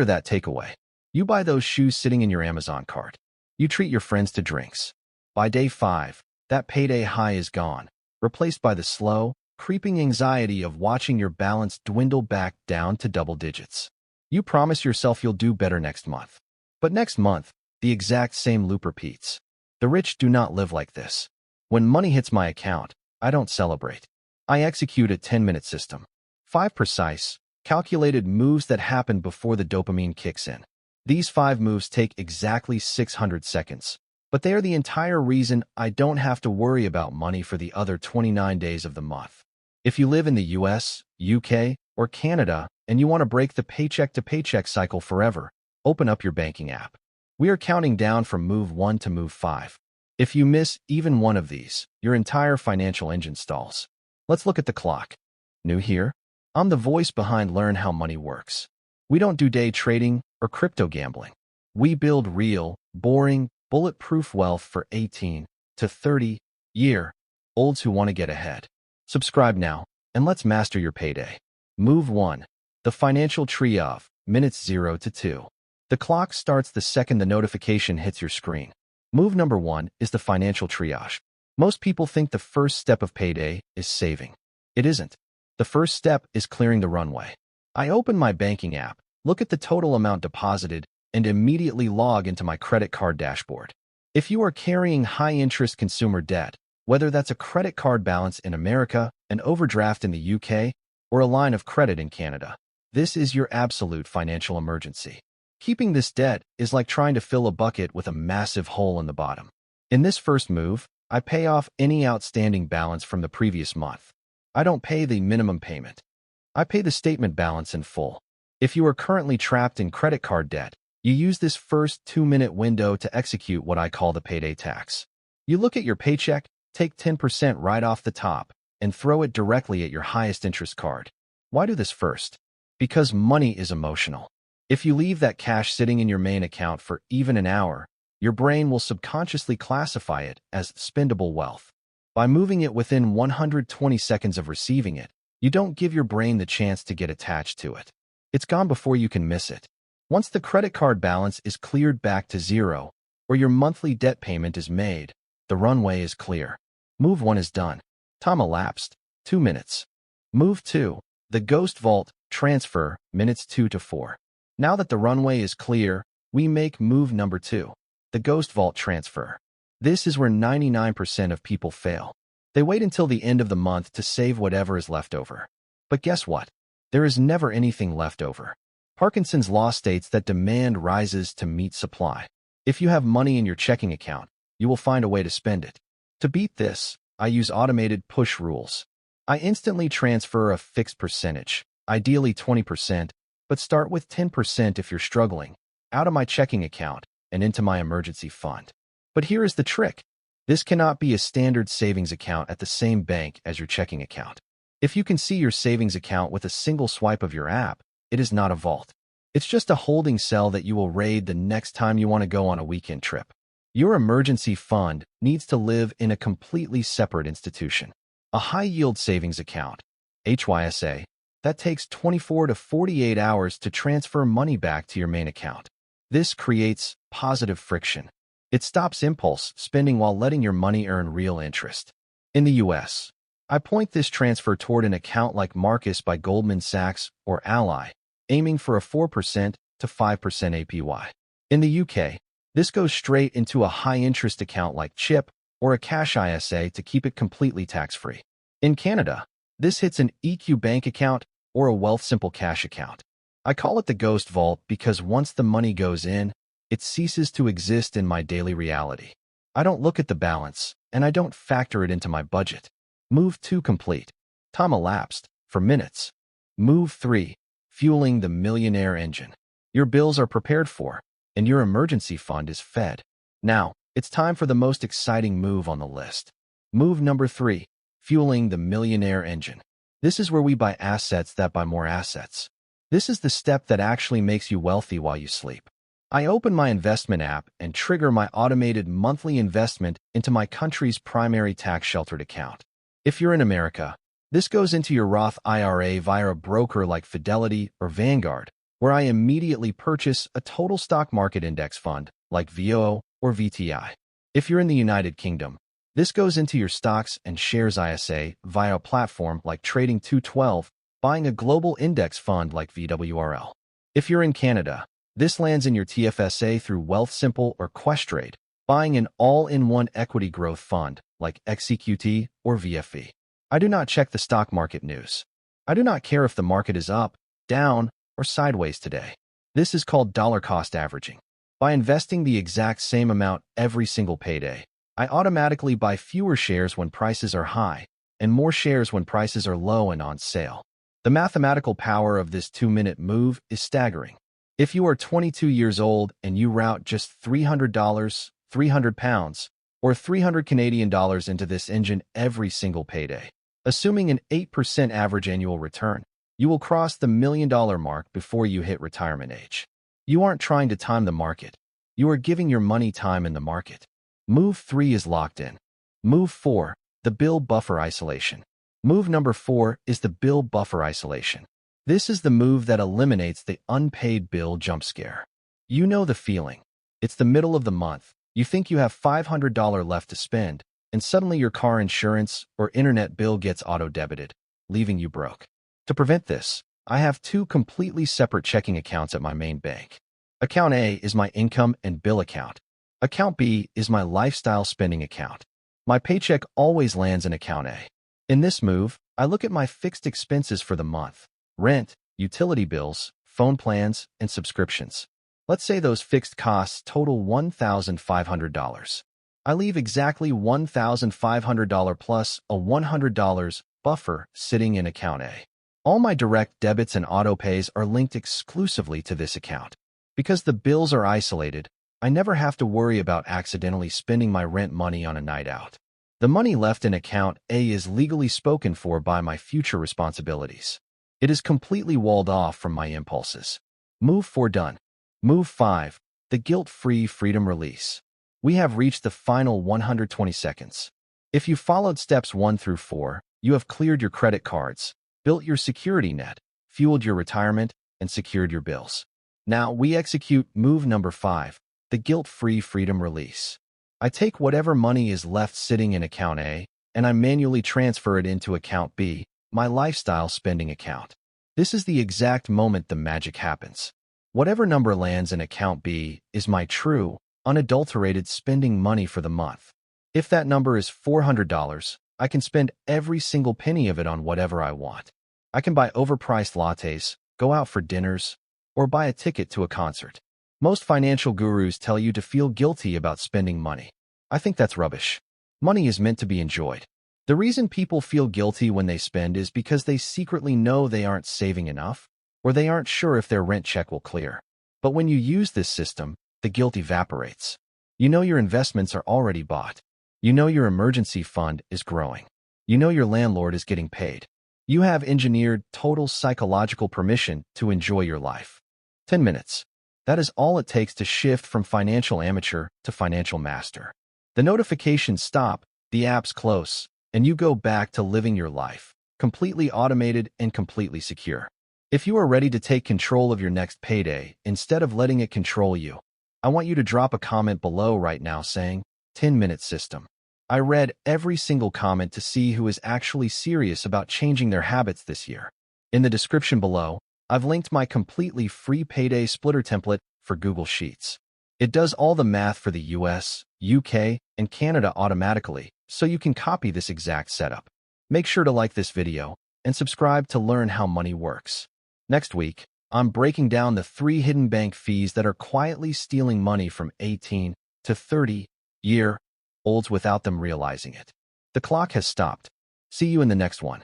that takeaway. You buy those shoes sitting in your Amazon cart. You treat your friends to drinks. By day 5, that payday high is gone, replaced by the slow, creeping anxiety of watching your balance dwindle back down to double digits. You promise yourself you'll do better next month. But next month, the exact same loop repeats. The rich do not live like this. When money hits my account, I don't celebrate. I execute a 10-minute system. 5 precise, calculated moves that happen before the dopamine kicks in. These 5 moves take exactly 600 seconds, but they are the entire reason I don't have to worry about money for the other 29 days of the month. If you live in the US, UK, or Canada, and you want to break the paycheck-to-paycheck cycle forever, open up your banking app. We are counting down from move 1 to move 5. If you miss even one of these, your entire financial engine stalls. Let's look at the clock. New here? I'm the voice behind Learn How Money Works. We don't do day trading or crypto gambling. We build real, boring, bulletproof wealth for 18 to 30-year-olds who want to get ahead. Subscribe now, and let's master your payday. Move 1. The financial tree of minutes 0 to 2. The clock starts the second the notification hits your screen. Move number 1 is the financial triage. Most people think the first step of payday is saving. It isn't. The first step is clearing the runway. I open my banking app, look at the total amount deposited, and immediately log into my credit card dashboard. If you are carrying high-interest consumer debt, whether that's a credit card balance in America, an overdraft in the UK, or a line of credit in Canada, this is your absolute financial emergency. Keeping this debt is like trying to fill a bucket with a massive hole in the bottom. In this first move, I pay off any outstanding balance from the previous month. I don't pay the minimum payment. I pay the statement balance in full. If you are currently trapped in credit card debt, you use this first 2-minute window to execute what I call the payday tax. You look at your paycheck, take 10% right off the top, and throw it directly at your highest interest card. Why do this first? Because money is emotional. If you leave that cash sitting in your main account for even an hour, your brain will subconsciously classify it as spendable wealth. By moving it within 120 seconds of receiving it, you don't give your brain the chance to get attached to it. It's gone before you can miss it. Once the credit card balance is cleared back to 0, or your monthly debt payment is made, the runway is clear. Move 1 is done. Time elapsed, 2 minutes. Move 2, the Ghost Vault transfer, minutes 2 to 4. Now that the runway is clear, we make move number 2, the Ghost Vault transfer. This is where 99% of people fail. They wait until the end of the month to save whatever is left over. But guess what? There is never anything left over. Parkinson's law states that demand rises to meet supply. If you have money in your checking account, you will find a way to spend it. To beat this, I use automated push rules. I instantly transfer a fixed percentage, ideally 20%, but start with 10% if you're struggling, out of my checking account and into my emergency fund. But here is the trick. This cannot be a standard savings account at the same bank as your checking account. If you can see your savings account with a single swipe of your app, it is not a vault. It's just a holding cell that you will raid the next time you want to go on a weekend trip. Your emergency fund needs to live in a completely separate institution. A high-yield savings account, HYSA, that takes 24 to 48 hours to transfer money back to your main account. This creates positive friction. It stops impulse spending while letting your money earn real interest. In the US, I point this transfer toward an account like Marcus by Goldman Sachs or Ally, aiming for a 4% to 5% APY. In the UK, this goes straight into a high-interest account like Chip or a cash ISA to keep it completely tax-free. In Canada, this hits an EQ bank account or a Wealthsimple cash account. I call it the Ghost Vault because once the money goes in, it ceases to exist in my daily reality. I don't look at the balance, and I don't factor it into my budget. Move 2 complete. Time elapsed, for minutes. Move 3, fueling the millionaire engine. Your bills are prepared for, and your emergency fund is fed. Now, it's time for the most exciting move on the list. Move number 3, fueling the millionaire engine. This is where we buy assets that buy more assets. This is the step that actually makes you wealthy while you sleep. I open my investment app and trigger my automated monthly investment into my country's primary tax-sheltered account. If you're in America, this goes into your Roth IRA via a broker like Fidelity or Vanguard, where I immediately purchase a total stock market index fund like VOO or VTI. If you're in the United Kingdom, this goes into your stocks and shares ISA via a platform like Trading 212, buying a global index fund like VWRL. If you're in Canada, this lands in your TFSA through Wealthsimple or Questrade, buying an all-in-one equity growth fund like XEQT or VFE. I do not check the stock market news. I do not care if the market is up, down, or sideways today. This is called dollar cost averaging. By investing the exact same amount every single payday, I automatically buy fewer shares when prices are high and more shares when prices are low and on sale. The mathematical power of this 2-minute move is staggering. If you are 22 years old and you route just $300, 300 pounds, or 300 Canadian dollars into this engine every single payday, assuming an 8% average annual return, you will cross the $1 million mark before you hit retirement age. You aren't trying to time the market. You are giving your money time in the market. Move 3 is locked in. Move 4, the bill buffer isolation. Move number 4 is the bill buffer isolation. This is the move that eliminates the unpaid bill jump scare. You know the feeling. It's the middle of the month. You think you have $500 left to spend, and suddenly your car insurance or internet bill gets auto-debited, leaving you broke. To prevent this, I have 2 completely separate checking accounts at my main bank. Account A is my income and bill account. Account B is my lifestyle spending account. My paycheck always lands in account A. In this move, I look at my fixed expenses for the month: rent, utility bills, phone plans, and subscriptions. Let's say those fixed costs total $1,500. I leave exactly $1,500 plus a $100 buffer sitting in account A. All my direct debits and auto pays are linked exclusively to this account. Because the bills are isolated, I never have to worry about accidentally spending my rent money on a night out. The money left in account A is legally spoken for by my future responsibilities. It is completely walled off from my impulses. Move 4 done. Move 5, the guilt-free freedom release. We have reached the final 120 seconds. If you followed steps 1 through 4, you have cleared your credit cards, built your security net, fueled your retirement, and secured your bills. Now we execute move number 5, the guilt-free freedom release. I take whatever money is left sitting in account A, and I manually transfer it into account B, my lifestyle spending account. This is the exact moment the magic happens. Whatever number lands in account B is my true, unadulterated spending money for the month. If that number is $400, I can spend every single penny of it on whatever I want. I can buy overpriced lattes, go out for dinners, or buy a ticket to a concert. Most financial gurus tell you to feel guilty about spending money. I think that's rubbish. Money is meant to be enjoyed. The reason people feel guilty when they spend is because they secretly know they aren't saving enough, or they aren't sure if their rent check will clear. But when you use this system, the guilt evaporates. You know your investments are already bought. You know your emergency fund is growing. You know your landlord is getting paid. You have engineered total psychological permission to enjoy your life. 10 minutes. That is all it takes to shift from financial amateur to financial master. The notifications stop, the apps close, and you go back to living your life, completely automated and completely secure. If you are ready to take control of your next payday instead of letting it control you, I want you to drop a comment below right now saying, 10-minute system. I read every single comment to see who is actually serious about changing their habits this year. In the description below, I've linked my completely free payday splitter template for Google Sheets. It does all the math for the US, UK, and Canada automatically, so you can copy this exact setup. Make sure to like this video and subscribe to learn how money works. Next week, I'm breaking down the 3 hidden bank fees that are quietly stealing money from 18 to 30-year-olds without them realizing it. The clock has stopped. See you in the next one.